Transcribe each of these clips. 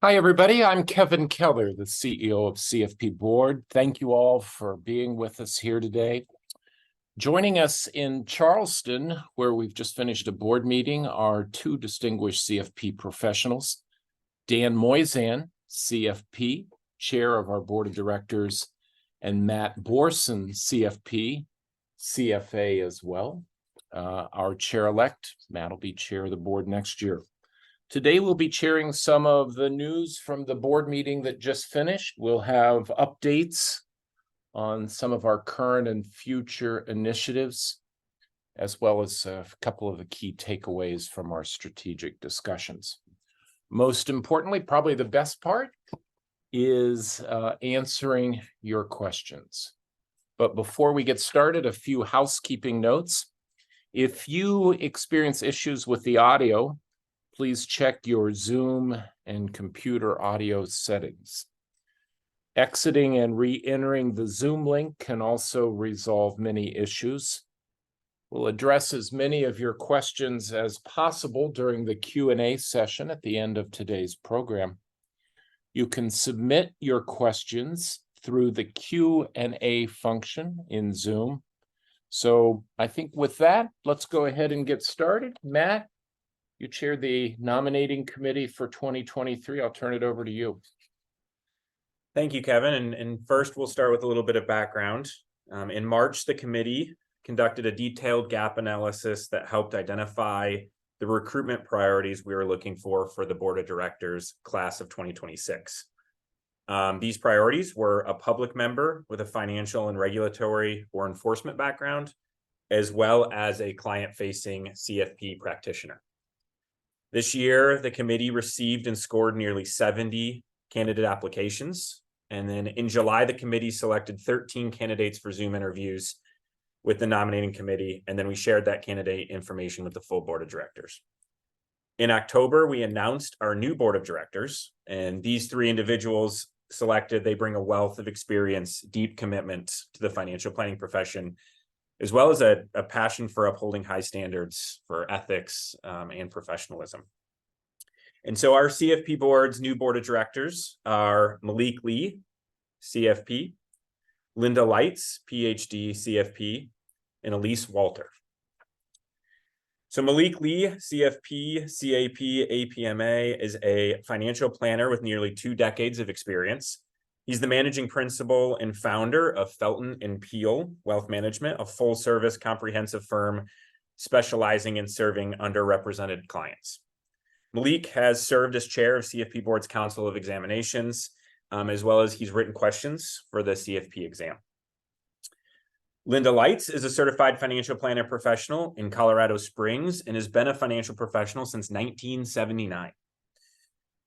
Hi, everybody. I'm Kevin Keller, the CEO of CFP Board. Thank you all for being with us here today. Joining us in Charleston, where we've just finished a board meeting, are two distinguished CFP professionals. Dan Moyzan, CFP, Chair of our Board of Directors, and Matt Borson, CFP, CFA as well. Our chair-elect, Matt will be chair of the board next year. Today, we'll be sharing some of the news from the board meeting that just finished. We'll have updates on some of our current and future initiatives, as well as a couple of the key takeaways from our strategic discussions. Most importantly, probably the best part is answering your questions. But before we get started, a few housekeeping notes. If you experience issues with the audio, please check your Zoom and computer audio settings. Exiting and re-entering the Zoom link can also resolve many issues. We'll address as many of your questions as possible during the Q&A session at the end of today's program. You can submit your questions through the Q&A function in Zoom. So I think with that, let's go ahead and get started. Matt, you chair the nominating committee for 2023. I'll turn it over to you. Thank you, Kevin. And first, we'll start with a little bit of background. In March, the committee conducted a detailed gap analysis that helped identify the recruitment priorities we were looking for the Board of Directors class of 2026. These priorities were a public member with a financial and regulatory or enforcement background, as well as a client-facing CFP practitioner. This year, the committee received and scored nearly 70 candidate applications. And then in July, the committee selected 13 candidates for Zoom interviews with the nominating committee. And then we shared that candidate information with the full board of directors. In October, we announced our new board of directors. And these three individuals selected, they bring a wealth of experience, deep commitment to the financial planning profession, as well as a passion for upholding high standards for ethics and professionalism. And so our CFP board's new board of directors are Malik Lee, CFP, Linda Lights, PhD, CFP, and Elise Walter. So Malik Lee, CFP, CAP, APMA, is a financial planner with nearly 2 decades of experience. He's the managing principal and founder of Felton and Peel Wealth Management, a full-service comprehensive firm specializing in serving underrepresented clients. Malik has served as chair of CFP Board's Council of Examinations, as well as he's written questions for the CFP exam. Linda Lights is a certified financial planner professional in Colorado Springs and has been a financial professional since 1979.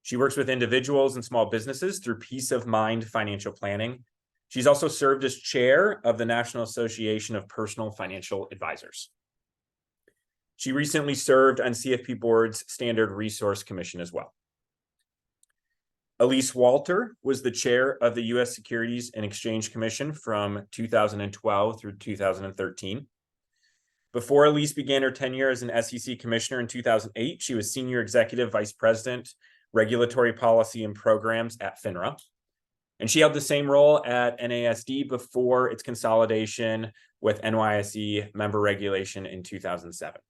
She works with individuals and small businesses through Peace of Mind Financial Planning. She's also served as chair of the National Association of Personal Financial Advisors. She recently served on CFP Board's Standard Resource Commission as well. Elise Walter was the chair of the U.S. Securities and Exchange Commission from 2012 through 2013. Before Elise began her tenure as an SEC commissioner in 2008, she was senior executive vice president, regulatory policy and programs at FINRA. And she held the same role at NASD before its consolidation with NYSE member regulation in 2007.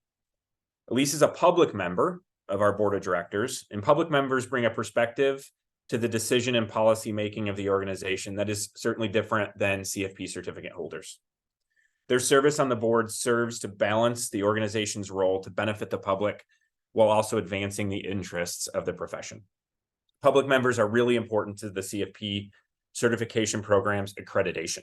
Elise is a public member of our board of directors, and public members bring a perspective to the decision and policy making of the organization that is certainly different than CFP certificate holders. Their service on the board serves to balance the organization's role to benefit the public while also advancing the interests of the profession. Public members are really important to the CFP certification program's accreditation.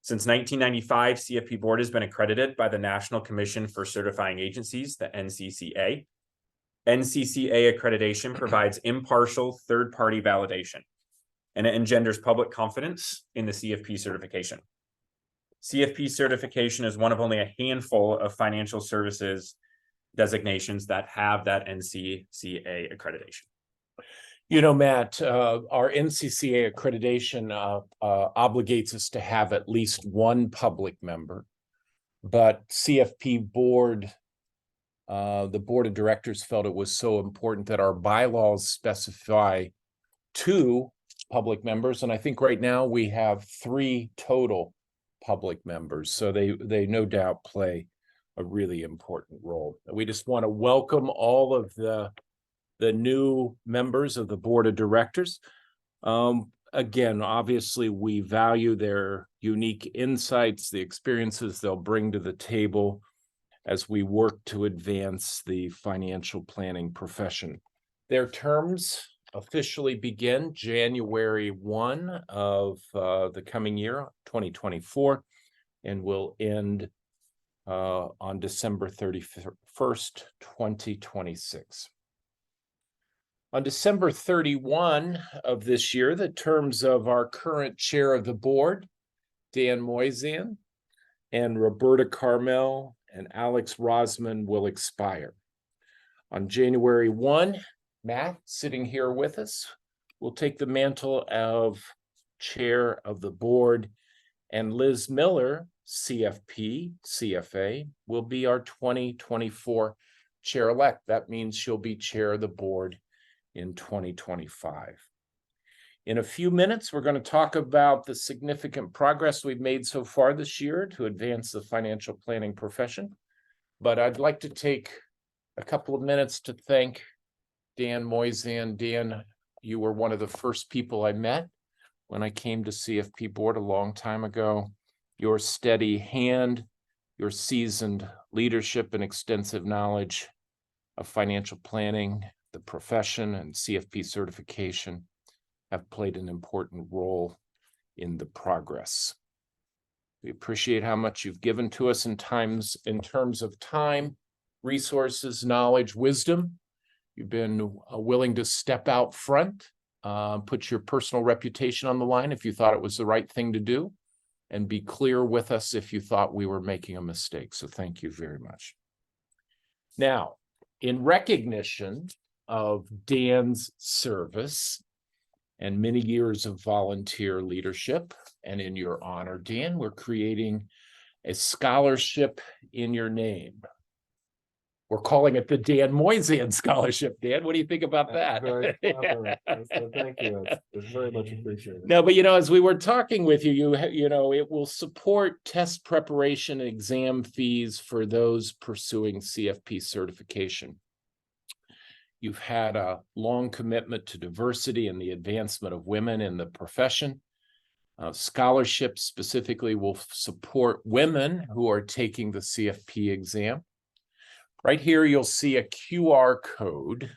Since 1995, CFP Board has been accredited by the National Commission for Certifying Agencies, the NCCA. NCCA accreditation provides impartial third-party validation, and it engenders public confidence in the CFP certification. CFP certification is one of only a handful of financial services designations that have that NCCA accreditation. You know, Matt, our NCCA accreditation obligates us to have at least one public member, but CFP Board, the board of directors felt it was so important that our bylaws specify 2 public members, and I think right now we have 3 total public members. So they no doubt play a really important role. We just want to welcome all of the new members of the board of directors. Again, obviously, we value their unique insights, the experiences they'll bring to the table as we work to advance the financial planning profession. Their terms officially begin January 1 of the coming year, 2024, and will end on December 31st, 2026. On December 31 of this year, the terms of our current chair of the board, Dan Moisan, and Roberta Carmel and Alex Rosman will expire. On January 1, Matt, sitting here with us, will take the mantle of chair of the board, and Liz Miller, CFP, CFA, will be our 2024 chair-elect. That means she'll be chair of the board in 2025. In a few minutes, we're going to talk about the significant progress we've made so far this year to advance the financial planning profession. But I'd like to take a couple of minutes to thank Dan Moisan. Dan, you were one of the first people I met when I came to CFP Board a long time ago. Your steady hand, your seasoned leadership and extensive knowledge of financial planning, the profession, and CFP certification have played an important role in the progress. We appreciate how much you've given to us in terms of time, resources, knowledge, wisdom. You've been willing to step out front, put your personal reputation on the line if you thought it was the right thing to do, and be clear with us if you thought we were making a mistake. So thank you very much. Now, in recognition of Dan's service and many years of volunteer leadership, and in your honor, Dan, we're creating a scholarship in your name. We're calling it the Dan Moisan Scholarship. Dan, what do you think about that? Very clever. So thank you. It's very much appreciated. No, but as we were talking with you, it will support test preparation and exam fees for those pursuing CFP certification. You've had a long commitment to diversity and the advancement of women in the profession. Scholarships specifically will support women who are taking the CFP exam. Right here, you'll see a QR code.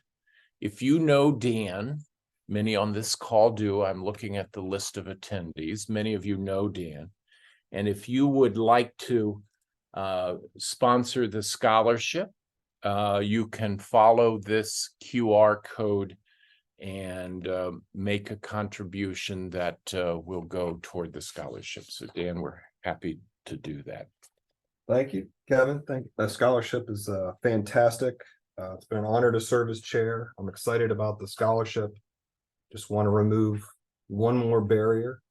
If you know Dan, many on this call do, I'm looking at the list of attendees, many of you know Dan. And if you would like to sponsor the scholarship, you can follow this QR code and make a contribution that will go toward the scholarship. So Dan, we're happy to do that. Thank you, Kevin. Thank you. The scholarship is fantastic. It's been an honor to serve as chair. I'm excited about the scholarship. Just want to remove one more barrier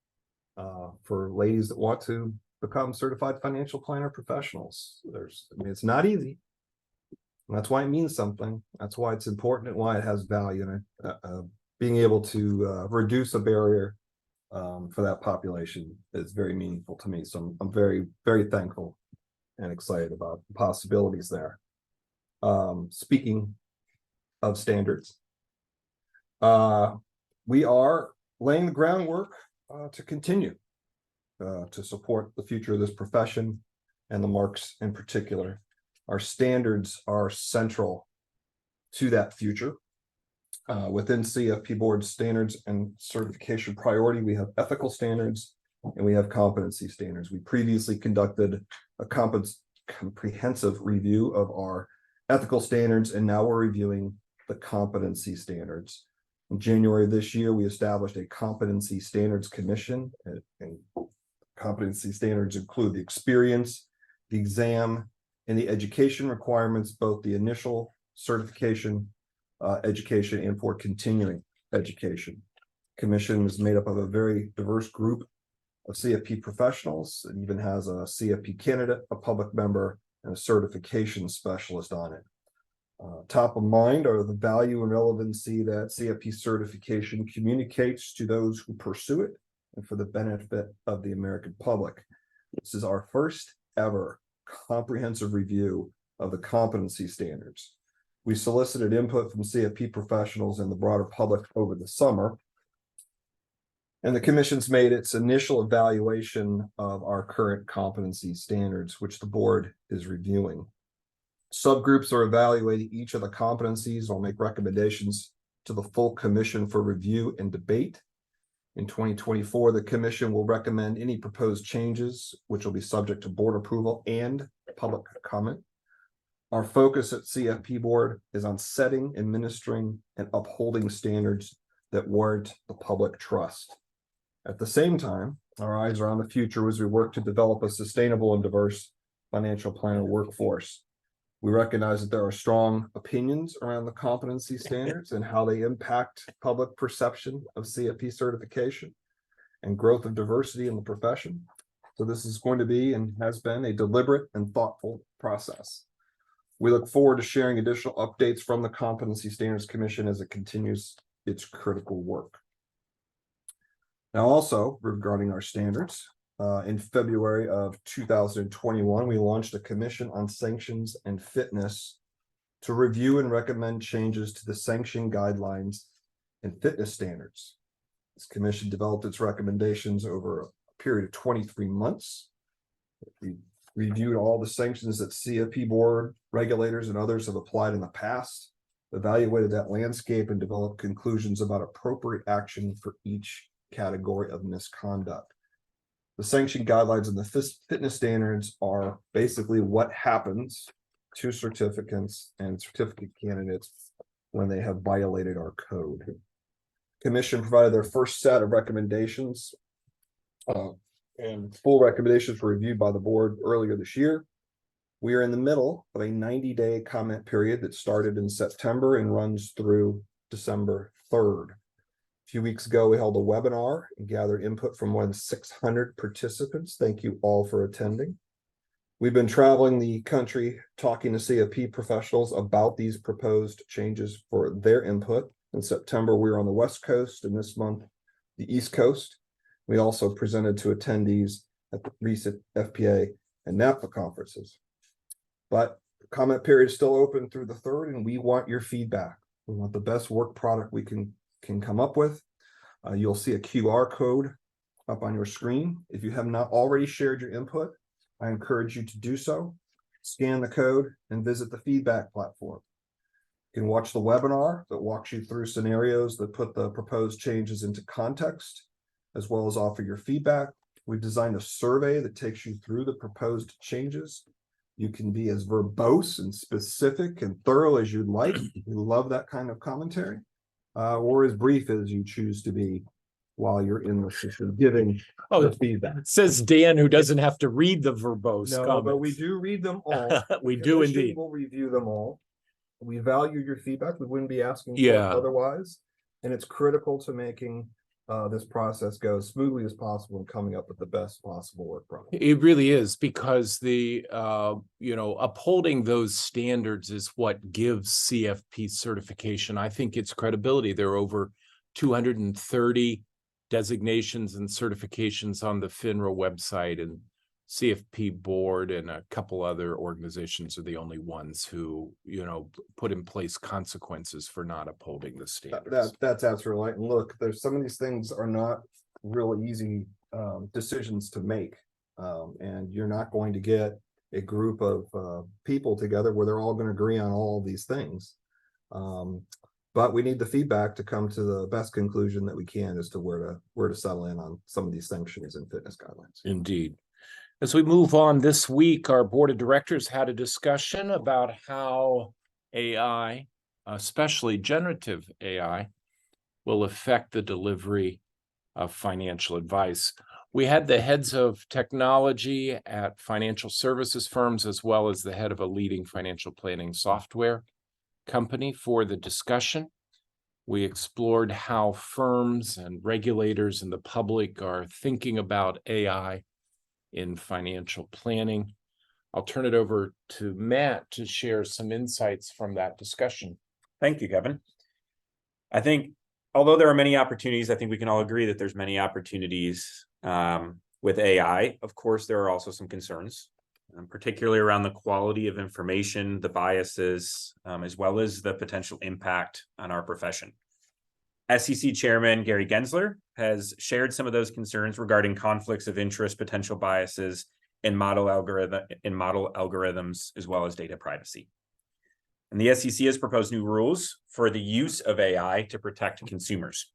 for ladies that want to become certified financial planner professionals. It's not easy. And that's why it means something. That's why it's important and why it has value. And being able to reduce a barrier for that population is very meaningful to me. So I'm very, very thankful and excited about the possibilities there. Speaking of standards, we are laying the groundwork to continue to support the future of this profession and the marks in particular. Our standards are central to that future. Within CFP Board standards and certification priority, we have ethical standards and we have competency standards. We previously conducted a comprehensive review of our ethical standards, and now we're reviewing the competency standards. In January of this year, we established a competency standards commission, and competency standards include the experience, the exam, and the education requirements, both the initial certification, education, and for continuing education. Commission is made up of a very diverse group of CFP professionals. It even has a CFP candidate, a public member, and a certification specialist on it. Top of mind are the value and relevancy that CFP certification communicates to those who pursue it and for the benefit of the American public. This is our first ever comprehensive review of the competency standards. We solicited input from CFP professionals and the broader public over the summer. And the commission's made its initial evaluation of our current competency standards, which the board is reviewing. Subgroups are evaluating each of the competencies. I'll make recommendations to the full commission for review and debate. In 2024, the commission will recommend any proposed changes, which will be subject to board approval and public comment. Our focus at CFP Board is on setting, administering, and upholding standards that warrant the public trust. At the same time, our eyes are on the future as we work to develop a sustainable and diverse financial planner workforce. We recognize that there are strong opinions around the competency standards and how they impact public perception of CFP certification and growth of diversity in the profession. So this is going to be and has been a deliberate and thoughtful process. We look forward to sharing additional updates from the Competency Standards Commission as it continues its critical work. Now, also regarding our standards, in February of 2021, we launched a commission on sanctions and fitness to review and recommend changes to the sanction guidelines and fitness standards. This commission developed its recommendations over a period of 23 months. We reviewed all the sanctions that CFP Board, regulators, and others have applied in the past, evaluated that landscape, and developed conclusions about appropriate action for each category of misconduct. The sanction guidelines and the fitness standards are basically what happens to certificants and certificate candidates when they have violated our code. Commission provided their first set of recommendations, and full recommendations were reviewed by the board earlier this year. We are in the middle of a 90-day comment period that started in September and runs through December 3rd. A few weeks ago, we held a webinar and gathered input from more than 600 participants. Thank you all for attending. We've been traveling the country talking to CFP professionals about these proposed changes for their input. In September, we were on the West Coast, and this month, the East Coast. We also presented to attendees at the recent FPA and NAPA conferences. But the comment period is still open through the 3rd, and we want your feedback. We want the best work product we can come up with. You'll see a QR code up on your screen. If you have not already shared your input, I encourage you to do so. Scan the code and visit the feedback platform. You can watch the webinar that walks you through scenarios that put the proposed changes into context, as well as offer your feedback. We've designed a survey that takes you through the proposed changes. You can be as verbose and specific and thorough as you'd like. We love that kind of commentary. Or as brief as you choose to be while you're in the session giving the feedback. Says Dan, who doesn't have to read the verbose comments. But we do read them all. We do indeed. We'll review them all. We value your feedback. We wouldn't be asking for it otherwise. And it's critical to making this process go as smoothly as possible and coming up with the best possible work product. It really is, because the upholding those standards is what gives CFP certification, I think, its credibility. There are over 230 designations and certifications on the FINRA website, and CFP Board and a couple other organizations are the only ones who, put in place consequences for not upholding the standards. That's absolutely right. And look, there's some of these things are not really easy decisions to make. And you're not going to get a group of people together where they're all going to agree on all of these things. But we need the feedback to come to the best conclusion that we can as to where to settle in on some of these sanctions and fitness guidelines. Indeed. As we move on this week, our board of directors had a discussion about how AI, especially generative AI, will affect the delivery of financial advice. We had the heads of technology at financial services firms, as well as the head of a leading financial planning software company for the discussion. We explored how firms and regulators and the public are thinking about AI in financial planning. I'll turn it over to Matt to share some insights from that discussion. Thank you, Kevin. I think, although there are many opportunities, I think we can all agree that there's many opportunities with AI. Of course, there are also some concerns, particularly around the quality of information, the biases, as well as the potential impact on our profession. SEC Chairman Gary Gensler has shared some of those concerns regarding conflicts of interest, potential biases in model algorithms, as well as data privacy. And the SEC has proposed new rules for the use of AI to protect consumers.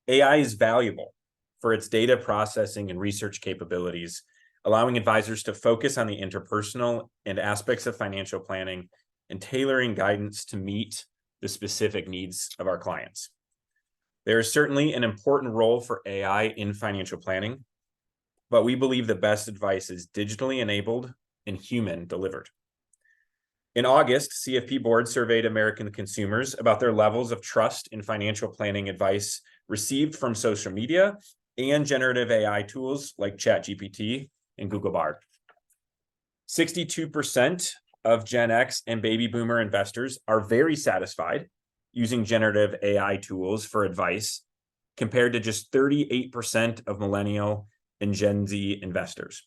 AI is valuable for its data processing and research capabilities, allowing advisors to focus on the interpersonal and aspects of financial planning and tailoring guidance to meet the specific needs of our clients. There is certainly an important role for AI in financial planning, but we believe the best advice is digitally enabled and human delivered. In August, CFP Board surveyed American consumers about their levels of trust in financial planning advice received from social media and generative AI tools like ChatGPT and Google Bard. 62% of Gen X and baby boomer investors are very satisfied using generative AI tools for advice, compared to just 38% of millennial and Gen Z investors.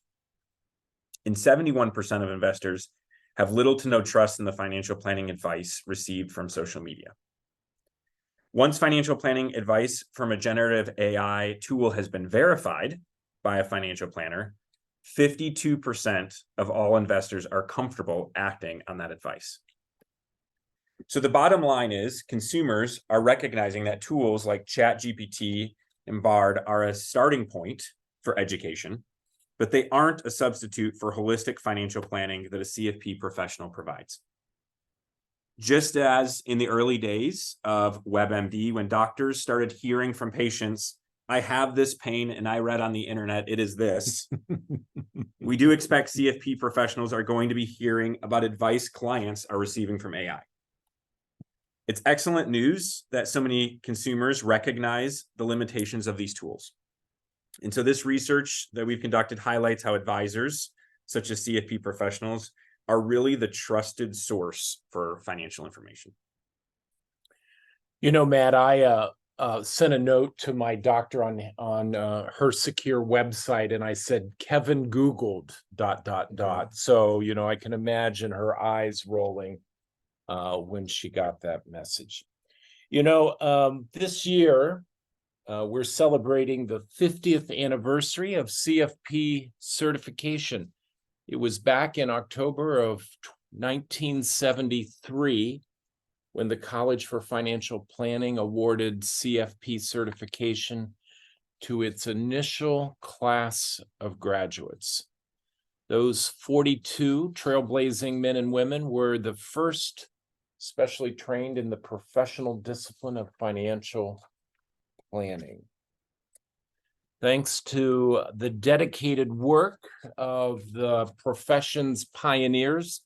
And 71% of investors have little to no trust in the financial planning advice received from social media. Once financial planning advice from a generative AI tool has been verified by a financial planner, 52% of all investors are comfortable acting on that advice. So the bottom line is consumers are recognizing that tools like ChatGPT and Bard are a starting point for education, but they aren't a substitute for holistic financial planning that a CFP professional provides. Just as in the early days of WebMD, when doctors started hearing from patients, I have this pain and I read on the internet, it is this. We do expect CFP professionals are going to be hearing about advice clients are receiving from AI. It's excellent news that so many consumers recognize the limitations of these tools. And so this research that we've conducted highlights how advisors, such as CFP professionals, are really the trusted source for financial information. You know, Matt, I sent a note to my doctor on her secure website, and I said, Kevin Googled ... So, you know, I can imagine her eyes rolling when she got that message. You know, this year, we're celebrating the 50th anniversary of CFP certification. It was back in October of 1973 when the College for Financial Planning awarded CFP certification to its initial class of graduates. Those 42 trailblazing men and women were the first specially trained in the professional discipline of financial planning. Thanks to the dedicated work of the profession's pioneers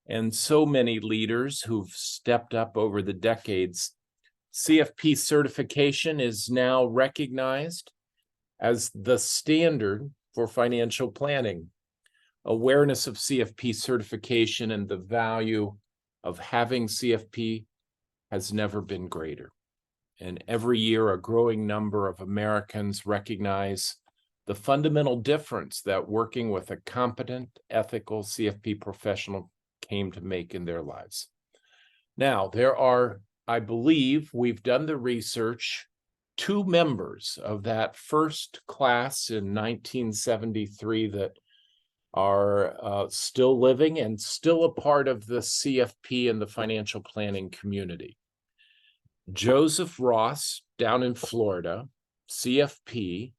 and so many leaders who've stepped up over the decades, CFP certification is now recognized as the standard for financial planning. Awareness of CFP certification and the value of having CFP has never been greater. And every year, a growing number of Americans recognize the fundamental difference that working with a competent, ethical CFP professional came to make in their lives. Now, there are, I believe, we've done the research, 2 members of that first class in 1973 that are still living and still a part of the CFP and the financial planning community. Joseph Ross, down in Florida, CFP,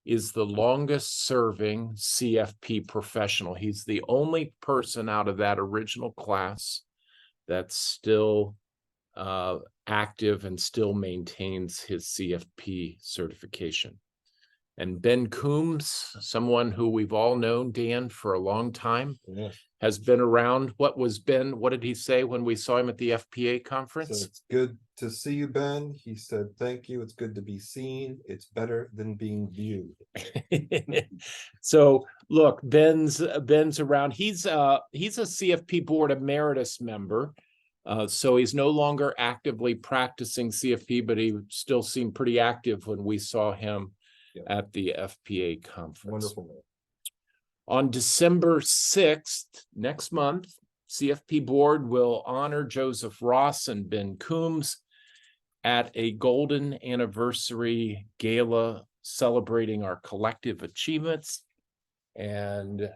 is the longest serving CFP professional. He's the only person out of that original class that's still active and still maintains his CFP certification. And Ben Coombs, someone who we've all known, Dan, for a long time, Yes. has been around. What did he say when we saw him at the FPA So conference? it's good to see you, Ben. He said, thank you. It's good to be seen. It's better than being viewed. So look, Ben's around. He's a CFP Board emeritus member. So he's no longer actively practicing CFP, but he still seemed pretty active when we saw him at the FPA conference. Wonderful man. On December 6th, next month, CFP Board will honor Joseph Ross and Ben Coombs at a golden anniversary gala celebrating our collective achievements and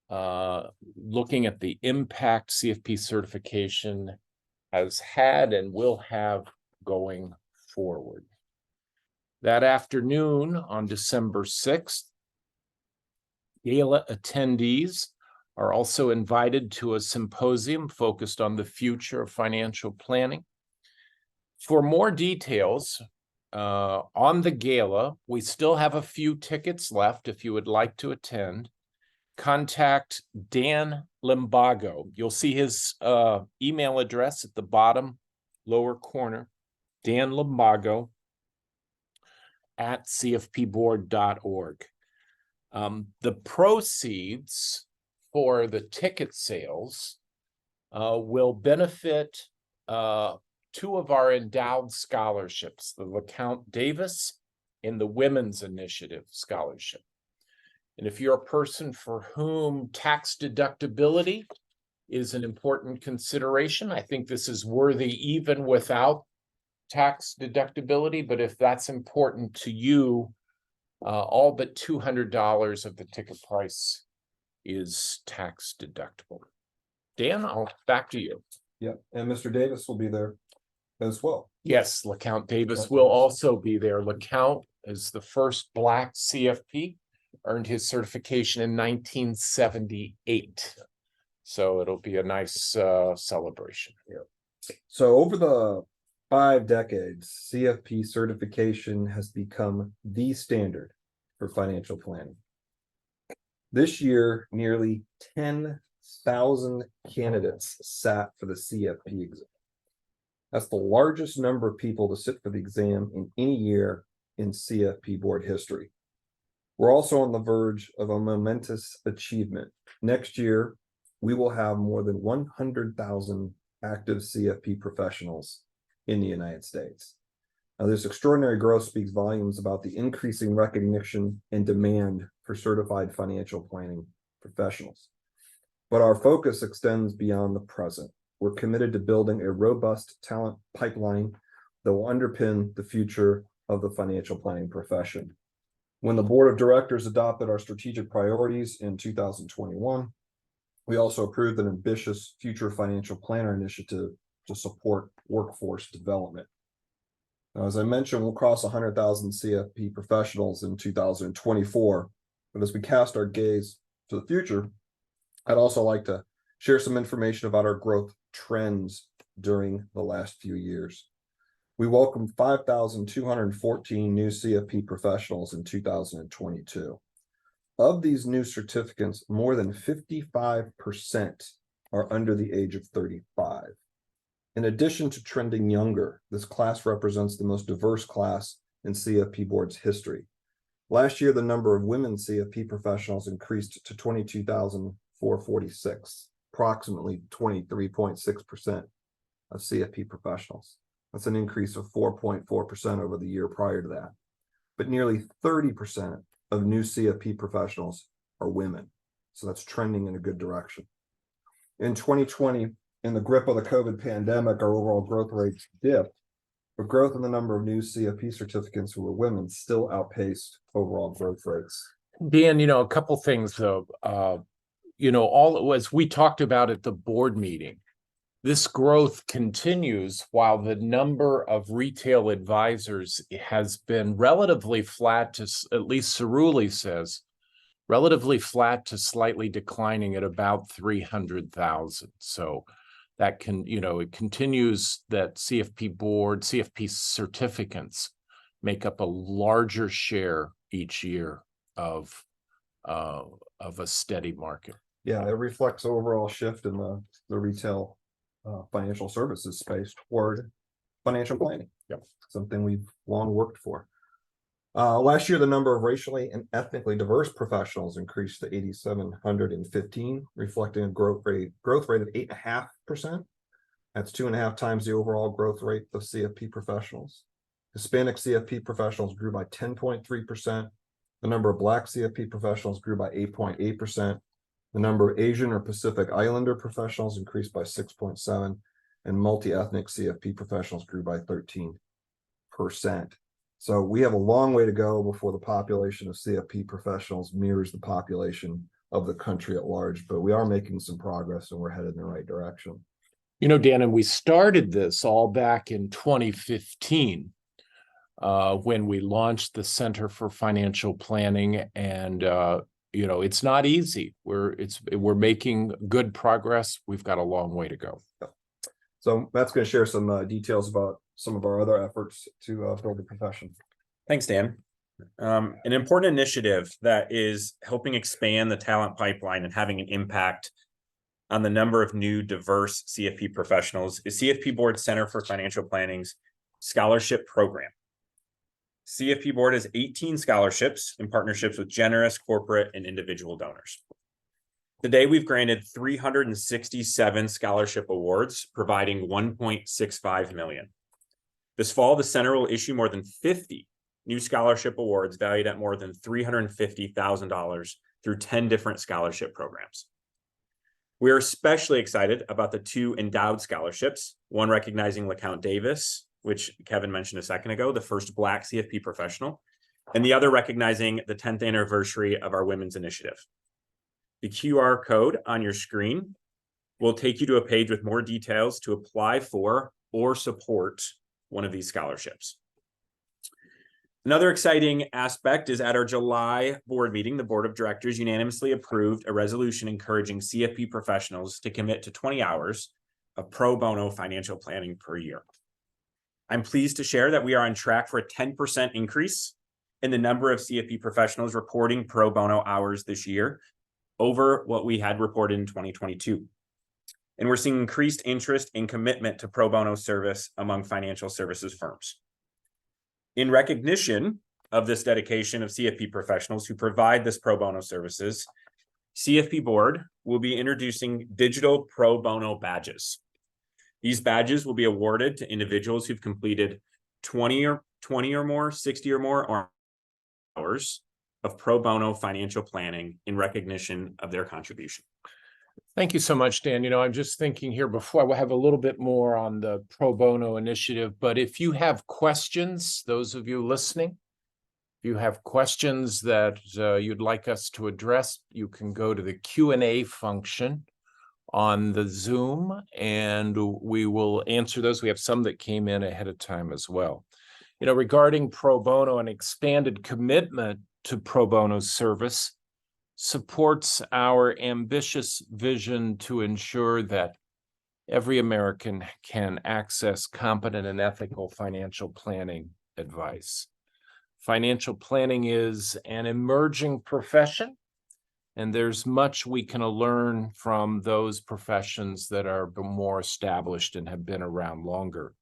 looking at the impact CFP certification has had and will have going forward. That afternoon on December 6th, gala attendees are also invited to a symposium focused on the future of financial planning. For more details on the gala, we still have a few tickets left if you would like to attend. Contact Dan Limbago. You'll see his email address at the bottom lower corner, Dan Limbago at cfpboard.org. The proceeds for the ticket sales will benefit two of our endowed scholarships, the LeCount Davis and the Women's Initiative Scholarship. And if you're a person for whom tax deductibility is an important consideration, I think this is worthy even without tax deductibility. But if that's important to you, all but $200 of the ticket price is tax deductible. Dan, back to you. Yep, and Mr. Davis will be there as well. Yes, LeCount Davis will also be there. LeCount is the first Black CFP, earned his certification in 1978. So it'll be a nice celebration. So over the 5 decades, CFP certification has become the standard for financial planning. This year, nearly 10,000 candidates sat for the CFP exam. That's the largest number of people to sit for the exam in any year in CFP Board history. We're also on the verge of a momentous achievement. Next year, we will have more than 100,000 active CFP professionals in the United States. Now, this extraordinary growth speaks volumes about the increasing recognition and demand for certified financial planning professionals. But our focus extends beyond the present. We're committed to building a robust talent pipeline that will underpin the future of the financial planning profession. When the board of directors adopted our strategic priorities in 2021, we also approved an ambitious future financial planner initiative to support workforce development. Now, as I mentioned, we'll cross 100,000 CFP professionals in 2024. But as we cast our gaze to the future, I'd also like to share some information about our growth trends during the last few years. We welcomed 5,214 new CFP professionals in 2022. Of these new certificants, more than 55% are under the age of 35. In addition to trending younger, this class represents the most diverse class in CFP Board's history. Last year, the number of women CFP professionals increased to 22,446, approximately 23.6% of CFP professionals. That's an increase of 4.4% over the year prior to that. But nearly 30% of new CFP professionals are women. So that's trending in a good direction. In 2020, in the grip of the COVID pandemic, our overall growth rates dipped, but growth in the number of new CFP certificants who were women still outpaced overall growth rates. Dan, a couple things though, all as we talked about at the board meeting, this growth continues while the number of retail advisors has been relatively flat to, at least Cerulli says, relatively flat to slightly declining at about 300,000. So that it continues that CFP Board, CFP certificants make up a larger share each year of a steady market. Yeah, it reflects overall shift in the retail financial services space toward financial planning. Yep. Something we've long worked for. Last year, the number of racially and ethnically diverse professionals increased to 8,715, reflecting a growth rate of 8.5%. That's 2.5 times the overall growth rate of CFP professionals. Hispanic CFP professionals grew by 10.3%. The number of Black CFP professionals grew by 8.8%. The number of Asian or Pacific Islander professionals increased by 6.7%, and multi-ethnic CFP professionals grew by 13%. So we have a long way to go before the population of CFP professionals mirrors the population of the country at large, but we are making some progress and we're headed in the right direction. You know, Dan, and we started this all back in 2015 when we launched the Center for Financial Planning, and you know, it's not easy. We're making good progress. We've got a long way to go. So Matt's going to share some details about some of our other efforts to build the profession. Thanks, Dan. An important initiative that is helping expand the talent pipeline and having an impact on the number of new diverse CFP professionals is CFP Board Center for Financial Planning's scholarship program. CFP Board has 18 scholarships in partnerships with generous corporate and individual donors. Today, we've granted 367 scholarship awards, providing $1.65 million. This fall, the center will issue more than 50 new scholarship awards valued at more than $350,000 through 10 different scholarship programs. We are especially excited about the 2 endowed scholarships, one recognizing LeCount Davis, which Kevin mentioned a second ago, the first Black CFP professional, and the other recognizing the 10th anniversary of our Women's Initiative. The QR code on your screen will take you to a page with more details to apply for or support one of these scholarships. Another exciting aspect is at our July board meeting, the board of directors unanimously approved a resolution encouraging CFP professionals to commit to 20 hours of pro bono financial planning per year. I'm pleased to share that we are on track for a 10% increase in the number of CFP professionals reporting pro bono hours this year over what we had reported in 2022. And we're seeing increased interest and commitment to pro bono service among financial services firms. In recognition of this dedication of CFP professionals who provide this pro bono services, CFP Board will be introducing digital pro bono badges. These badges will be awarded to individuals who've completed 20 or more, 60 or more hours of pro bono financial planning in recognition of their contribution. Thank you so much, Dan. You know, I'm just thinking here before we'll have a little bit more on the pro bono initiative, but if you have questions, those of you listening, if you have questions that you'd like us to address, you can go to the Q&A function on the Zoom and we will answer those. We have some that came in ahead of time as well. You know, regarding pro bono, an expanded commitment to pro bono service supports our ambitious vision to ensure that every American can access competent and ethical financial planning advice. Financial planning is an emerging profession, and there's much we can learn from those professions that are more established and have been around longer.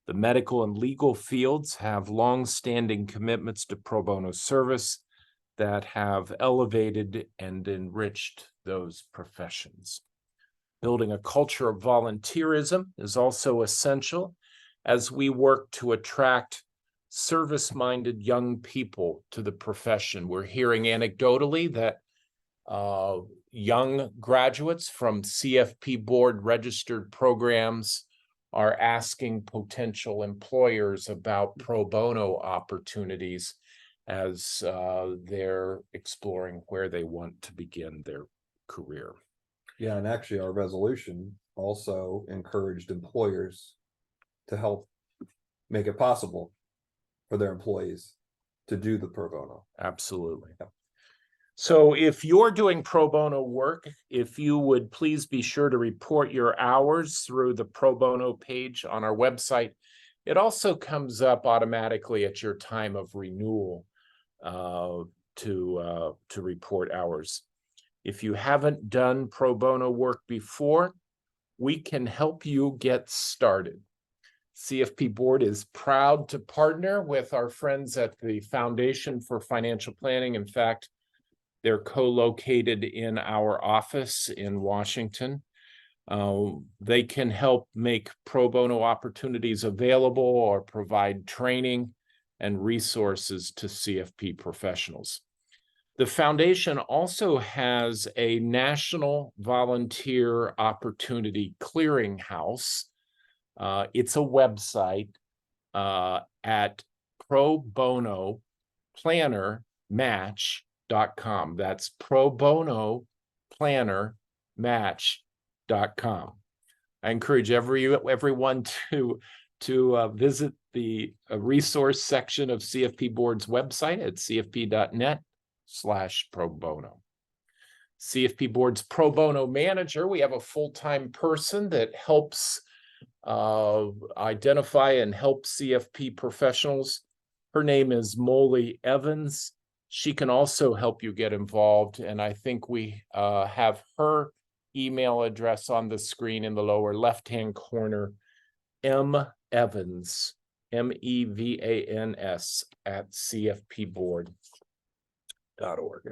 The medical and legal fields have long-standing commitments to pro bono service that have elevated and enriched those professions. Building a culture of volunteerism is also essential as we work to attract service-minded young people to the profession. We're hearing anecdotally that young graduates from CFP Board registered programs are asking potential employers about pro bono opportunities as they're exploring where they want to begin their career. Yeah, and actually our resolution also encouraged employers to help make it possible for their employees to do the pro bono. Absolutely. Yeah. So if you're doing pro bono work, if you would please be sure to report your hours through the pro bono page on our website. It also comes up automatically at your time of renewal. to report hours. If you haven't done pro bono work before, we can help you get started. CFP Board is proud to partner with our friends at the Foundation for Financial Planning. In fact, they're co-located in our office in Washington. They can help make pro bono opportunities available or provide training and resources to CFP professionals. The foundation also has a National Volunteer Opportunity Clearinghouse. It's a website at probonoplannermatch.com. That's probonoplannermatch.com. I encourage everyone to visit the resource section of CFP Board's website at cfp.net/pro bono. CFP Board's pro bono manager, we have a full-time person that helps identify and help CFP professionals. Her name is Molly Evans. She can also help you get involved, and I think we have her email address on the screen in the lower left-hand corner, Evans, MEVANS @cfpboard.org.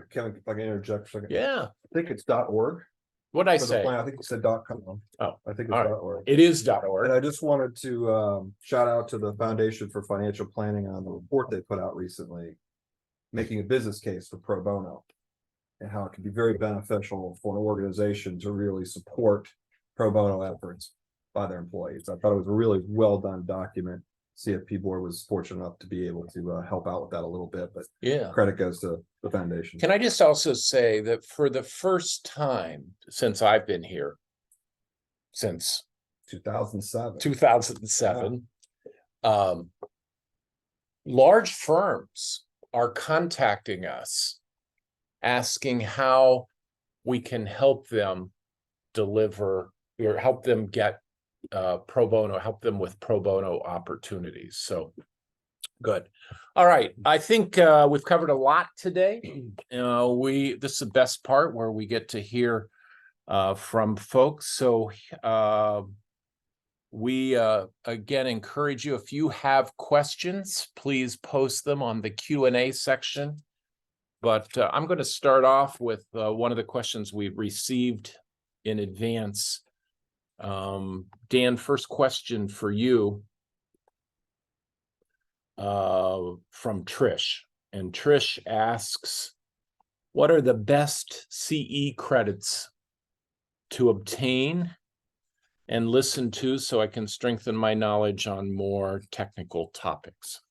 Kevin, if I can interject for a second. Yeah. I think it's .org. What'd I for the say? plan. I think you said .com. Oh, I think it's all right. .org. It is And .org. I just wanted to shout out to the Foundation for Financial Planning on the report they put out recently, making a business case for pro bono and how it can be very beneficial for an organization to really support pro bono efforts by their employees. I thought it was a really well done document. CFP Board was fortunate enough to be able to help out with that a little bit, but Yeah. credit goes to the foundation. Can I just also say that for the first time since I've been here, since 2007. Large firms are contacting us asking how we can help them deliver or help them get pro bono, help them with pro bono opportunities. So good. All right. I think we've covered a lot today. This is the best part where we get to hear from folks. So we again encourage you, if you have questions, please post them on the Q&A section. But I'm going to start off with one of the questions we received in advance. Dan, first question for you from Trish. And Trish asks, what are the best CE credits to obtain and listen to so I can strengthen my knowledge on more technical topics?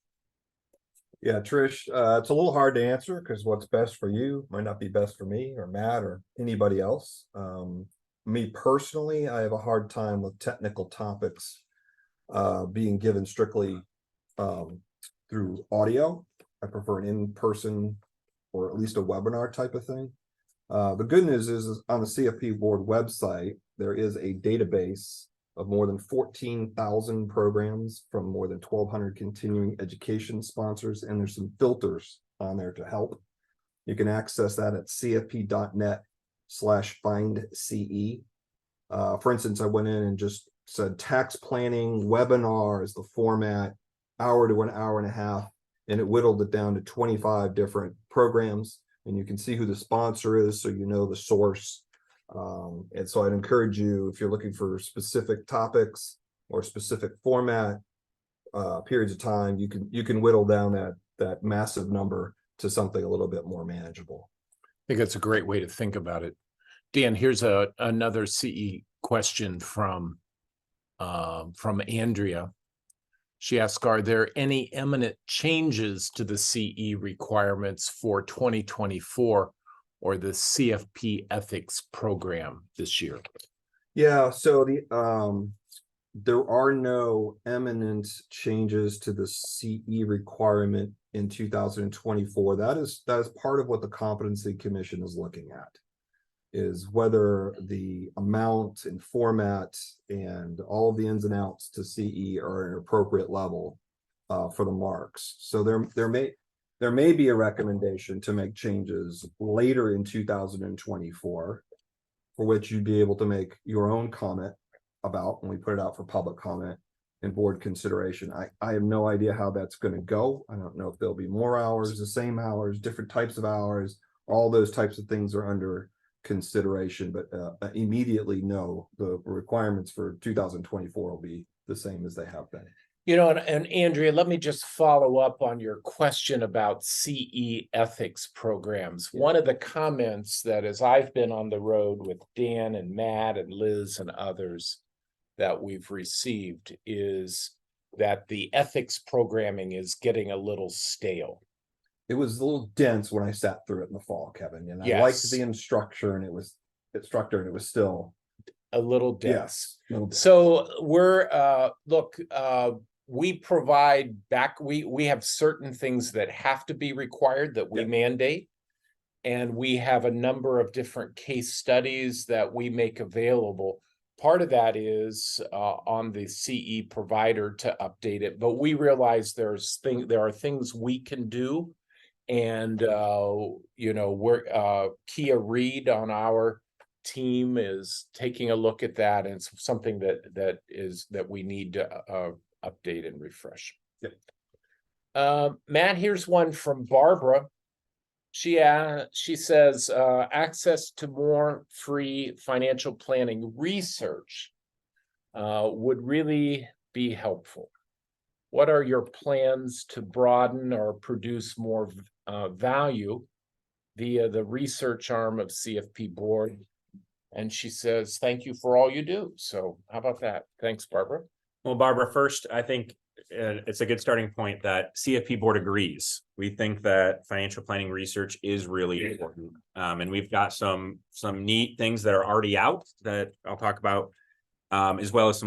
Yeah, Trish, it's a little hard to answer because what's best for you might not be best for me or Matt or anybody else. Me personally, I have a hard time with technical topics being given strictly through audio. I prefer an in-person or at least a webinar type of thing. The good news is on the CFP Board website, there is a database of more than 14,000 programs from more than 1,200 continuing education sponsors, and there's some filters on there to help. You can access that at cfp.net/findce. For instance, I went in and just said tax planning webinar is the format, hour to an hour and a half, and it whittled it down to 25 different programs, and you can see who the sponsor is so you know the source. And so I'd encourage you, if you're looking for specific topics or specific format, periods of time, you can whittle down that massive number to something a little bit more manageable. I think that's a great way to think about it. Dan, here's another CE question from Andrea. She asks, are there any imminent changes to the CE requirements for 2024 or the CFP ethics program this year? Yeah, so there are no imminent changes to the CE requirement in 2024. That is part of what the Competency Commission is looking at, is whether the amount and format and all of the ins and outs to CE are at an appropriate level for the marks. So there may, There may be a recommendation to make changes later in 2024, for which you'd be able to make your own comment about when we put it out for public comment and board consideration. I have no idea how that's going to go. I don't know if there'll be more hours, the same hours, different types of hours. All those types of things are under consideration, but immediately no, the requirements for 2024 will be the same as they have been. You know, and Andrea, let me just follow up on your question about CE ethics programs. Yeah. One of the comments that as I've been on the road with Dan and Matt and Liz and others that we've received is that the ethics programming is getting a little stale. It was a little dense when I sat through it in the fall, Kevin, and I Yes. liked the instructor, and it was still A little dense. yes. A little dense. So we're we provide back, we have certain things that have to be required that we Yeah. mandate. And we have a number of different case studies that we make available. Part of that is on the CE provider to update it, but we realize there are things we can do. And you know, we're Kia Reed on our team is taking a look at that, and it's something that we need to update and refresh. Yep. Matt, here's one from Barbara. She says access to more free financial planning research would really be helpful. What are your plans to broaden or produce more value via the research arm of CFP Board? And she says, thank you for all you do. So how about that? Thanks, Barbara. Well, Barbara, first, I think it's a good starting point that CFP Board agrees. We think that financial planning research is really important. And we've got some neat things that are already out that I'll talk about, as well as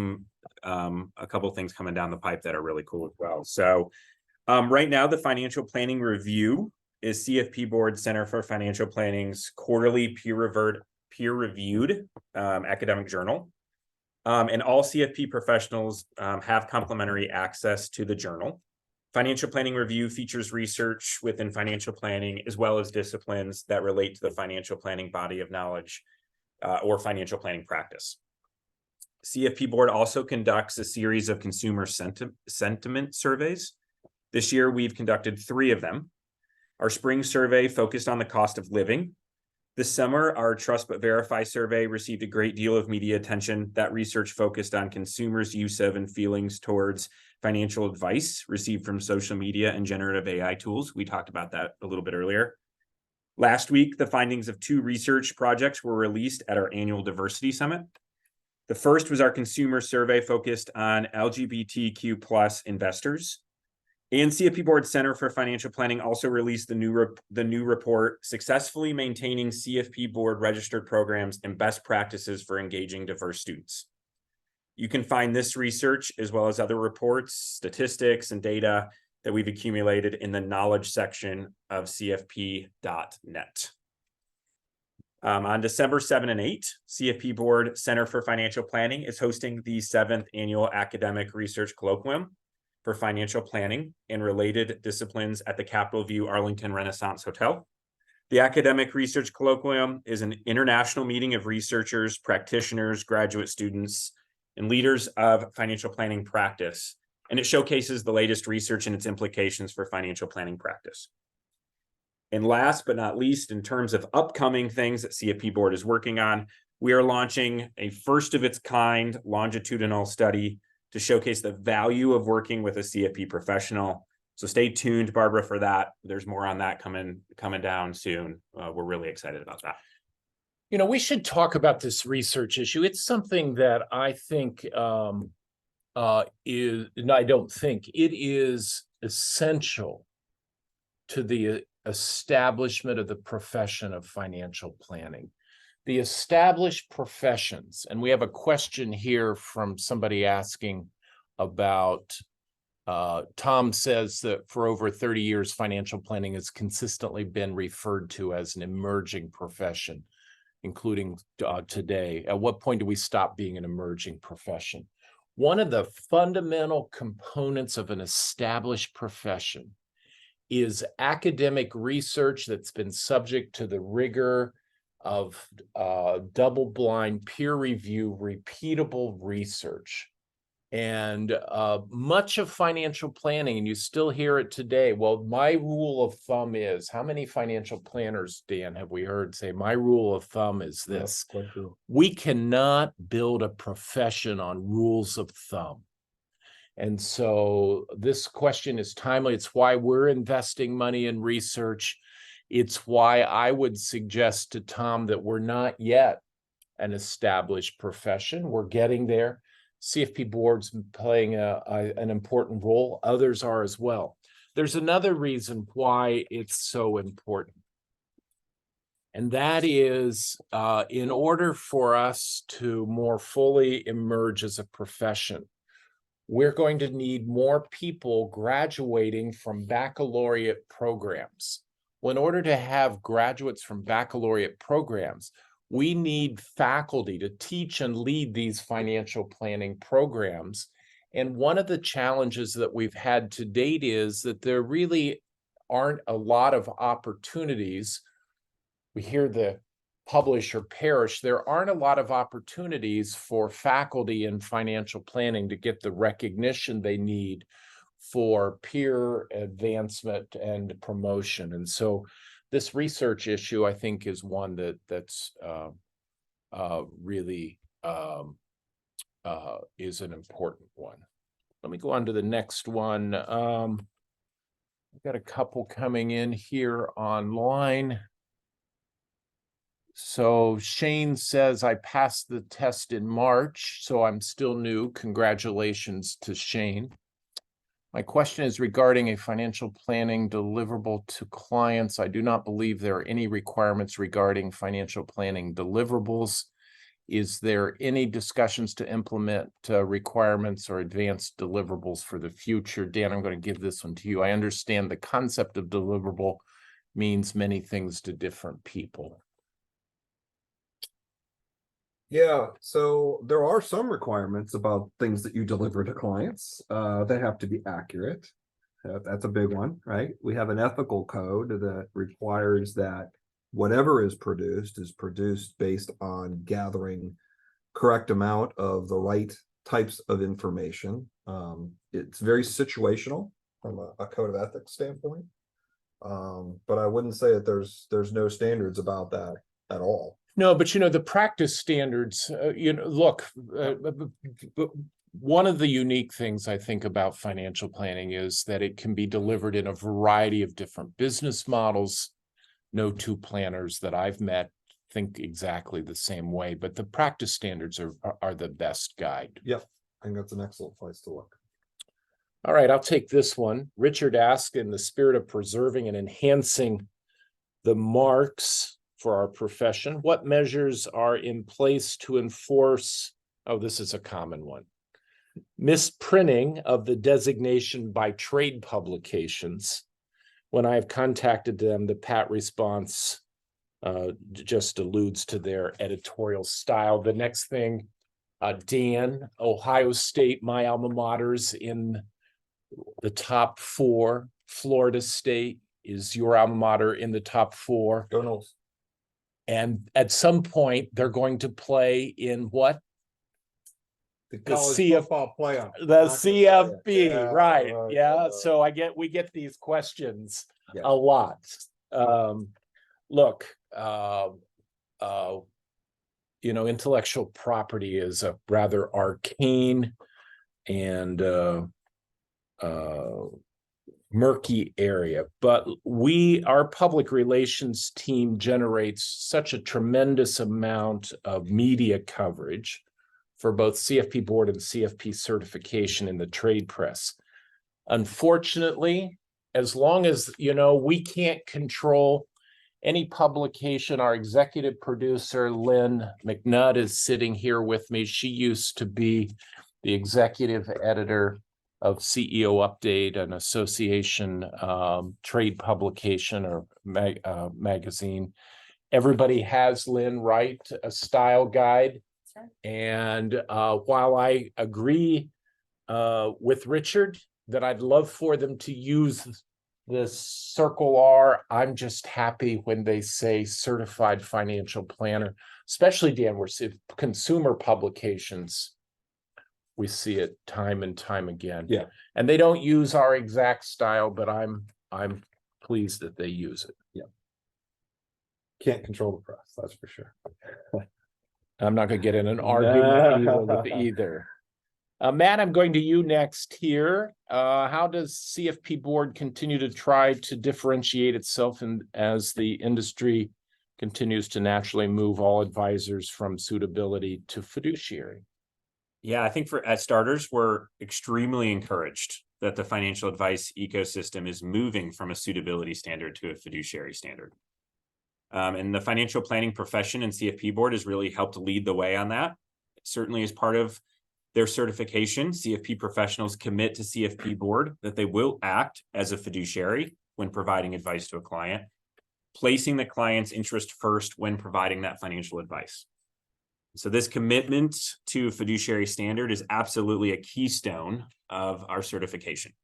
a couple of things coming down the pipe that are really cool as well. So right now, the Financial Planning Review is CFP Board Center for Financial Planning's quarterly peer-reviewed academic journal. And all CFP professionals have complimentary access to the journal. Financial Planning Review features research within financial planning, as well as disciplines that relate to the financial planning body of knowledge or financial planning practice. CFP Board also conducts a series of consumer sentiment surveys. This year, we've conducted 3 of them. Our spring survey focused on the cost of living. This summer, our Trust But Verify survey received a great deal of media attention. That research focused on consumers' use of and feelings towards financial advice received from social media and generative AI tools. We talked about that a little bit earlier. Last week, the findings of 2 research projects were released at our annual Diversity Summit. The first was our consumer survey focused on LGBTQ+ investors. And CFP Board Center for Financial Planning also released the new report, Successfully Maintaining CFP Board Registered Programs and Best Practices for Engaging Diverse Students. You can find this research as well as other reports, statistics, and data that we've accumulated in the knowledge section of cfp.net. On December 7 and 8, CFP Board Center for Financial Planning is hosting the 7th Annual Academic Research Colloquium for Financial Planning and Related Disciplines at the Capitol View Arlington Renaissance Hotel. The Academic Research Colloquium is an international meeting of researchers, practitioners, graduate students, and leaders of financial planning practice, and it showcases the latest research and its implications for financial planning practice. And last but not least, in terms of upcoming things that CFP Board is working on, we are launching a first-of-its-kind longitudinal study to showcase the value of working with a CFP professional. So stay tuned, Barbara, for that. There's more on that coming down soon. We're really excited about that. You know, we should talk about this research issue. It's something that I think it is essential to the establishment of the profession of financial planning. The established professions, and we have a question here from somebody asking about, Tom says that for over 30 years, financial planning has consistently been referred to as an emerging profession, including today. At what point do we stop being an emerging profession? One of the fundamental components of an established profession is academic research that's been subject to the rigor of double-blind, peer review, repeatable research. And much of financial planning, and you still hear it today. Well, my rule of thumb is, how many financial planners, Dan, have we heard say, my rule of thumb is this? We cannot build a profession on rules of thumb. And so this question is timely. It's why we're investing money in research. It's why I would suggest to Tom that we're not yet an established profession. We're getting there. CFP Board's playing an important role. Others are as well. There's another reason why it's so important. And that is, in order for us to more fully emerge as a profession, we're going to need more people graduating from baccalaureate programs. Well, in order to have graduates from baccalaureate programs, we need faculty to teach and lead these financial planning programs. And one of the challenges that we've had to date is that there really aren't a lot of opportunities. We hear the publish or perish. There aren't a lot of opportunities for faculty in financial planning to get the recognition they need for peer advancement and promotion. And so this research issue, I think, is one that's really is an important one. Let me go on to the next one. I've got a couple coming in here online. So Shane says, I passed the test in March, so I'm still new. Congratulations to Shane. My question is regarding a financial planning deliverable to clients. I do not believe there are any requirements regarding financial planning deliverables. Is there any discussions to implement requirements or advanced deliverables for the future? Dan, I'm going to give this one to you. I understand the concept of deliverable means many things to different people. Yeah, so there are some requirements about things that you deliver to clients. They have to be accurate. That's a big one, right? We have an ethical code that requires that whatever is produced based on gathering correct amount of the right types of information. It's very situational from a code of ethics standpoint. But I wouldn't say that there's no standards about that at all. No, but the practice standards, look, one of the unique things I think about financial planning is that it can be delivered in a variety of different business models. No two planners that I've met think exactly the same way, but the practice standards are the best guide. Yep, I think that's an excellent place to look. All right, I'll take this one. Richard asked, in the spirit of preserving and enhancing the marks for our profession, what measures are in place to enforce, oh, this is a common one, misprinting of the designation by trade publications? When I've contacted them, the pat response just alludes to their editorial style. The next thing, Dan, Ohio State, my alma mater's in the top 4. Florida State is your alma mater in the top 4. Go Noles. And at some point, they're going to play in what? The college football playoff. The CFP, right? Yeah. So we get these questions a lot. Look, intellectual property is a rather arcane and murky area, but our public relations team generates such a tremendous amount of media coverage for both CFP Board and CFP certification in the trade press. Unfortunately, as long as we can't control any publication, our executive producer Lynn McNutt is sitting here with me. She used to be the executive editor of CEO Update, an association trade publication or magazine. Everybody has Lynn write a style guide. Sure. And while I agree with Richard that I'd love for them to use this circle R. I'm just happy when they say certified financial planner, especially Dan, we're seeing consumer publications. We see it time and time again. Yeah. And they don't use our exact style, but I'm pleased that they use it. Can't control the press, that's for sure. I'm not gonna get in an argument No. with either. Matt, I'm going to you next here. How does CFP Board continue to try to differentiate itself as the industry continues to naturally move all advisors from suitability to fiduciary? Yeah, I think as starters, we're extremely encouraged that the financial advice ecosystem is moving from a suitability standard to a fiduciary standard. And the financial planning profession and CFP Board has really helped lead the way on that. Certainly as part of their certification, CFP professionals commit to CFP Board that they will act as a fiduciary when providing advice to a client, placing the client's interest first when providing that financial advice. So this commitment to fiduciary standard is absolutely a keystone of our certification.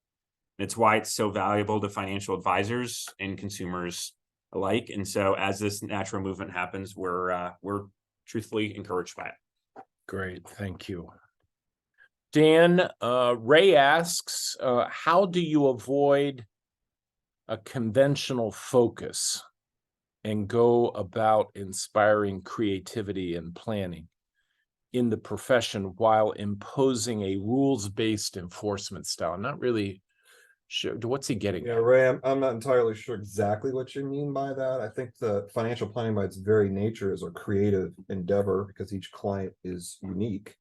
It's why it's so valuable to financial advisors and consumers alike. And so as this natural movement happens, we're truthfully encouraged by it. Great, thank you. Dan, Ray asks, how do you avoid a conventional focus and go about inspiring creativity and planning in the profession while imposing a rules-based enforcement style? I'm not really sure. What's he getting Yeah, at? Ray, I'm not entirely sure exactly what you mean by that. I think the financial planning by its very nature is a creative endeavor because each client is unique.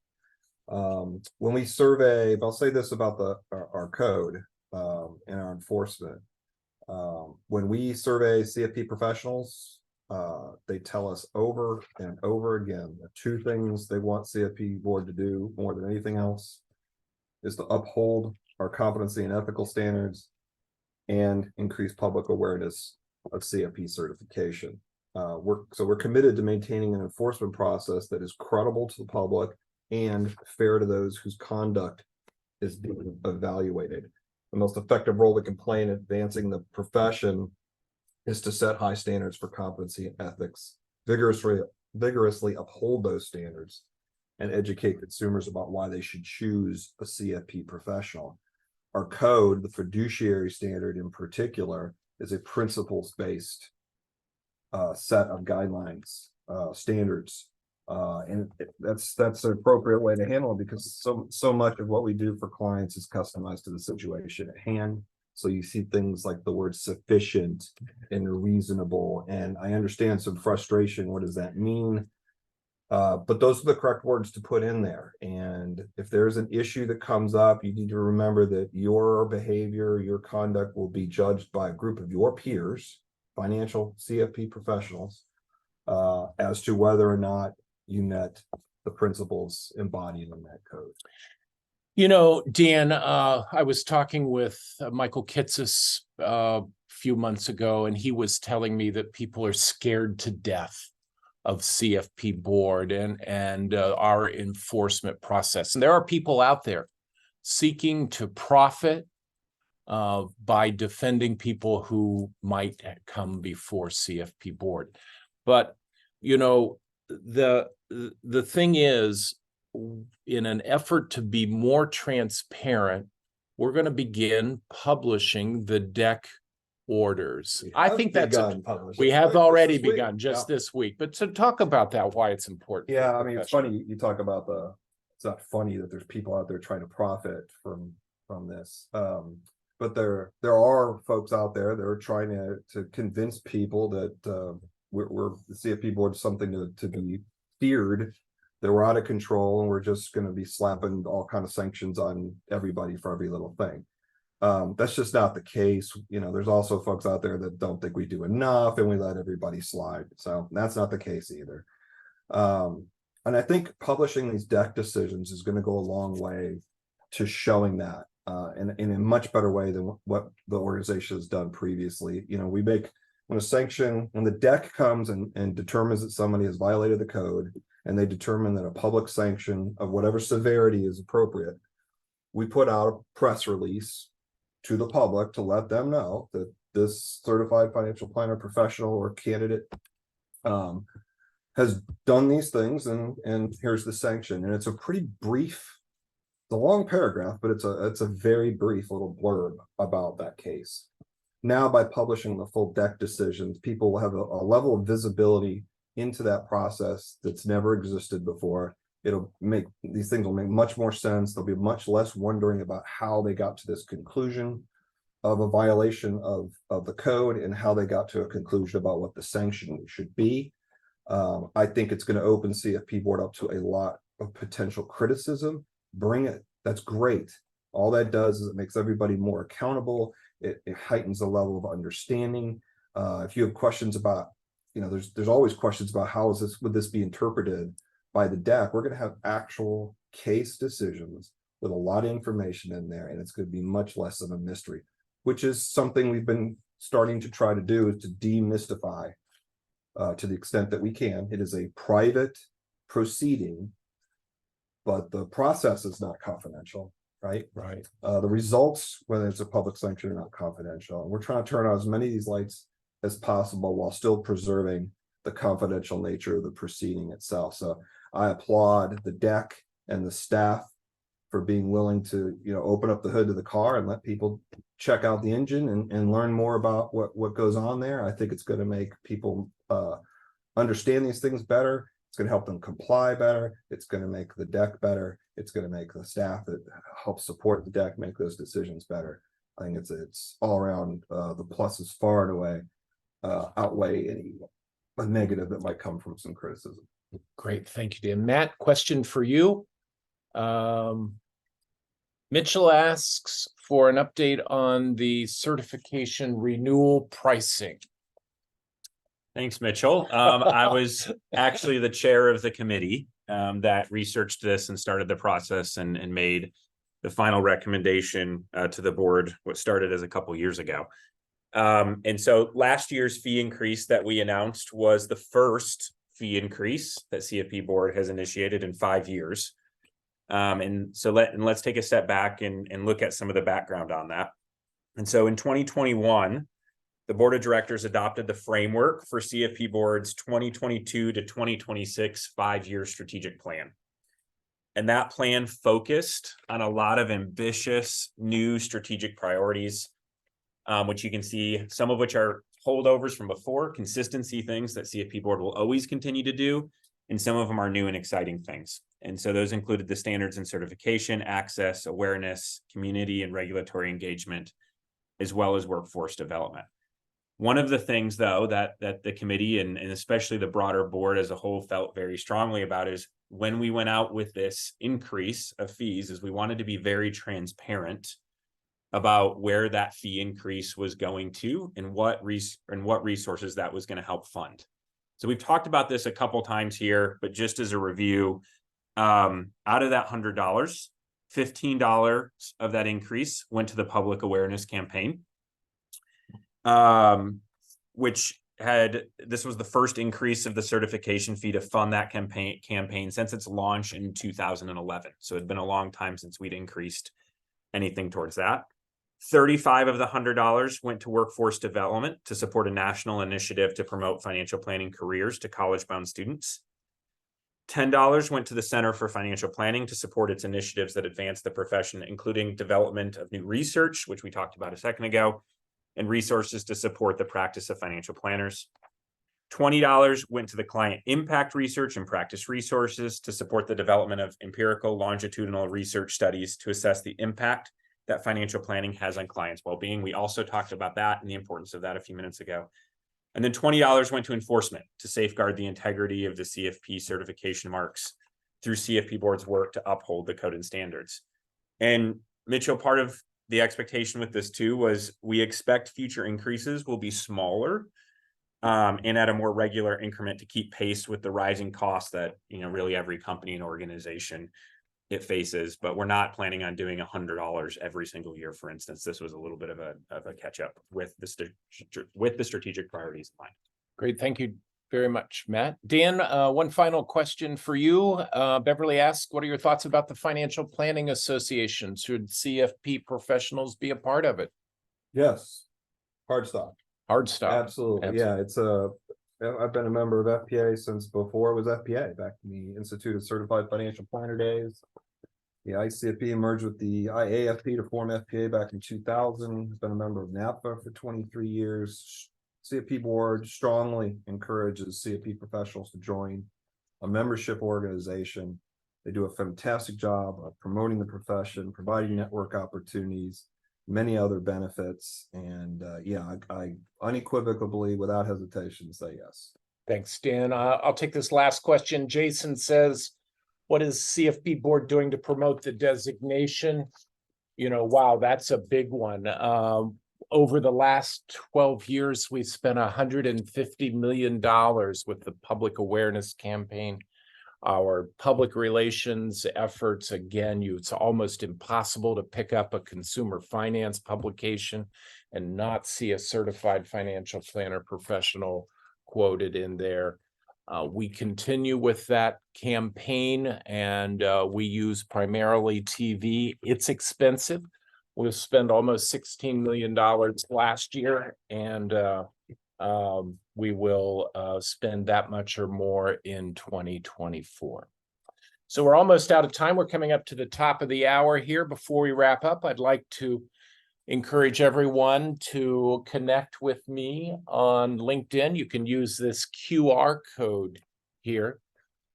When we survey, I'll say this about our code and our enforcement. When we survey CFP professionals, they tell us over and over again the two things they want CFP Board to do more than anything else is to uphold our competency and ethical standards and increase public awareness of CFP certification. We're committed to maintaining an enforcement process that is credible to the public and fair to those whose conduct is being evaluated. The most effective role we can play in advancing the profession is to set high standards for competency and ethics, vigorously uphold those standards, and educate consumers about why they should choose a CFP professional. Our code, the fiduciary standard in particular, is a principles-based set of guidelines, standards, and that's an appropriate way to handle it because so much of what we do for clients is customized to the situation at hand. So you see things like the word sufficient and reasonable, and I understand some frustration. What does that mean? But those are the correct words to put in there. And if there's an issue that comes up, you need to remember that your behavior, your conduct will be judged by a group of your peers, financial CFP professionals, as to whether or not you met the principles embodied in that code. You know, Dan, I was talking with Michael Kitsis a few months ago, and he was telling me that people are scared to death of CFP Board and our enforcement process. And there are people out there seeking to profit by defending people who might come before CFP Board. But, you know, the thing is, in an effort to be more transparent, we're going to begin publishing the deck orders. I think we have already begun just this week, but to talk about that, why it's important. Yeah, I mean, it's funny you talk about it's not funny that there's people out there trying to profit from this. But there are folks out there that are trying to convince people that the CFP Board is something to be feared, that we're out of control and we're just going to be slapping all kind of sanctions on everybody for every little thing. That's just not the case. You know, there's also folks out there that don't think we do enough and we let everybody slide. So that's not the case either. And I think publishing these deck decisions is going to go a long way to showing that in a much better way than what the organization has done previously. You know, when the deck comes and determines that somebody has violated the code, and they determine that a public sanction of whatever severity is appropriate, we put out a press release to the public to let them know that this certified financial planner professional or candidate has done these things, and here's the sanction. And it's a pretty brief, it's a long paragraph, but it's a very brief little blurb about that case. Now, by publishing the full deck decisions, people will have a level of visibility into that process that's never existed before. It'll make, these things will make much more sense. There'll be much less wondering about how they got to this conclusion of a violation of the code and how they got to a conclusion about what the sanction should be. I think it's going to open CFP Board up to a lot of potential criticism. Bring it. That's great. All that does is it makes everybody more accountable. It heightens the level of understanding. If you have questions about, there's always questions about how would this be interpreted by the deck. We're going to have actual case decisions with a lot of information in there, and it's going to be much less of a mystery, which is something we've been starting to try to do, is to demystify to the extent that we can. It is a private proceeding, but the process is not confidential, right? Right. The results, whether it's a public sanction or not, confidential. And we're trying to turn on as many of these lights as possible while still preserving the confidential nature of the proceeding itself. So I applaud the deck and the staff for being willing to, open up the hood of the car and let people check out the engine and learn more about what goes on there. I think it's going to make people understand these things better. It's going to help them comply better. It's going to make the deck better. It's going to make the staff that help support the deck make those decisions better. I think it's all around, the pluses far and away outweigh any negative that might come from some criticism. Great. Thank you, Dan. Matt, question for you. Mitchell asks for an update on the certification renewal pricing. Thanks, Mitchell. I was actually the chair of the committee that researched this and started the process and made the final recommendation to the board, what started as a couple years ago. And so last year's fee increase that we announced was the first fee increase that CFP Board has initiated in 5 years. And so let's take a step back and look at some of the background on that. And so in 2021, the board of directors adopted the framework for CFP Board's 2022 to 2026 5-year strategic plan. And that plan focused on a lot of ambitious new strategic priorities, which you can see, some of which are holdovers from before, consistency things that CFP Board will always continue to do, and some of them are new and exciting things. And so those included the standards and certification, access, awareness, community and regulatory engagement, as well as workforce development. One of the things, though, that the committee and especially the broader board as a whole felt very strongly about is when we went out with this increase of fees, is we wanted to be very transparent about where that fee increase was going to and what resources that was going to help fund. So we've talked about this a couple times here, but just as a review, out of that $100, $15 of that increase went to the public awareness campaign, which this was the first increase of the certification fee to fund that campaign since its launch in 2011. So it'd been a long time since we'd increased anything towards that. 35 of the $100 went to workforce development to support a national initiative to promote financial planning careers to college-bound students. $10 went to the Center for Financial Planning to support its initiatives that advance the profession, including development of new research, which we talked about a second ago, and resources to support the practice of financial planners. $20 went to the client impact research and practice resources to support the development of empirical longitudinal research studies to assess the impact that financial planning has on clients' well-being. We also talked about that and the importance of that a few minutes ago. And then $20 went to enforcement to safeguard the integrity of the CFP certification marks through CFP Board's work to uphold the code and standards. And Mitchell, part of the expectation with this too was we expect future increases will be smaller and at a more regular increment to keep pace with the rising costs that really every company and organization it faces. But we're not planning on doing $100 every single year. For instance, this was a little bit of a catch up with the strategic priorities in mind. Great, thank you very much, Matt. Dan, one final question for you. Beverly asks, what are your thoughts about the Financial Planning Association? Should CFP professionals be a part of it? Yes, Hard stop. Hard stop. Absolutely. Yeah, I've been a member of FPA since before it was FPA, back in the Institute of Certified Financial Planner days. The ICFP merged with the IAFP to form FPA back in 2000. Been a member of NAPA for 23 years. CFP Board strongly encourages CFP professionals to join a membership organization. They do a fantastic job of promoting the profession, providing network opportunities, many other benefits. And I unequivocally, without hesitation, say yes. Thanks, Dan. I'll take this last question. Jason says, what is CFP Board doing to promote the designation? Wow, that's a big one. Over the last 12 years, we've spent $150 million with the public awareness campaign. Our public relations efforts, again, it's almost impossible to pick up a consumer finance publication and not see a certified financial planner professional quoted in there. We continue with that campaign, and we use primarily TV. It's expensive. We'll spend almost $16 million last year, and we will spend that much or more in 2024. So we're almost out of time. We're coming up to the top of the hour here. Before we wrap up, I'd like to encourage everyone to connect with me on LinkedIn. You can use this QR code here.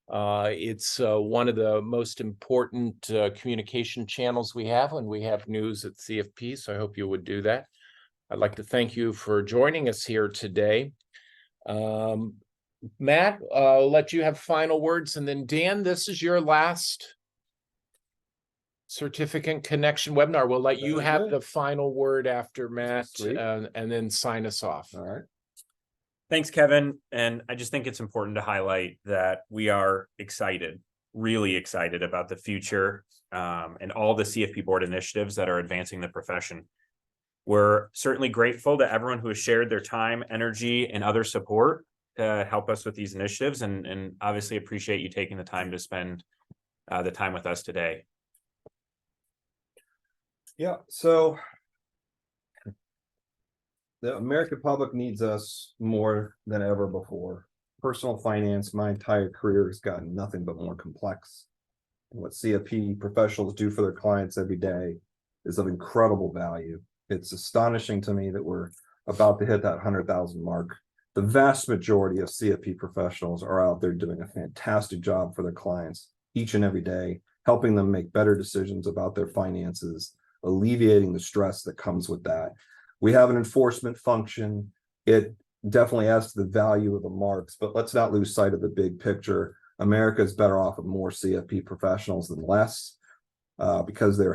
It's one of the most important communication channels we have when we have news at CFP, so I hope you would do that. I'd like to thank you for joining us here today. Matt, I'll let you have final words, and then Dan, this is your last Certificant Connection webinar. We'll let you have the final word after Matt, and then sign us off. All right. Thanks, Kevin. And I just think it's important to highlight that we are excited, really excited about the future and all the CFP Board initiatives that are advancing the profession. We're certainly grateful to everyone who has shared their time, energy, and other support to help us with these initiatives, and obviously appreciate you taking the time to spend the time with us today. Yeah, so the American public needs us more than ever before. Personal finance, my entire career has gotten nothing but more complex. And what CFP professionals do for their clients every day is of incredible value. It's astonishing to me that we're about to hit that 100,000 mark. The vast majority of CFP professionals are out there doing a fantastic job for their clients each and every day, helping them make better decisions about their finances, alleviating the stress that comes with that. We have an enforcement function. It definitely adds to the value of the marks, but let's not lose sight of the big picture. America is better off with more CFP professionals than less because they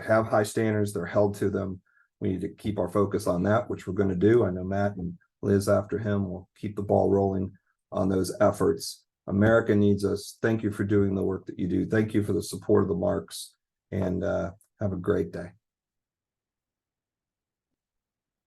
have high standards, they're held to them. We need to keep our focus on that, which we're going to do. I know Matt and Liz after him will keep the ball rolling on those efforts. America needs us. Thank you for doing the work that you do. Thank you for the support of the marks, and have a great day.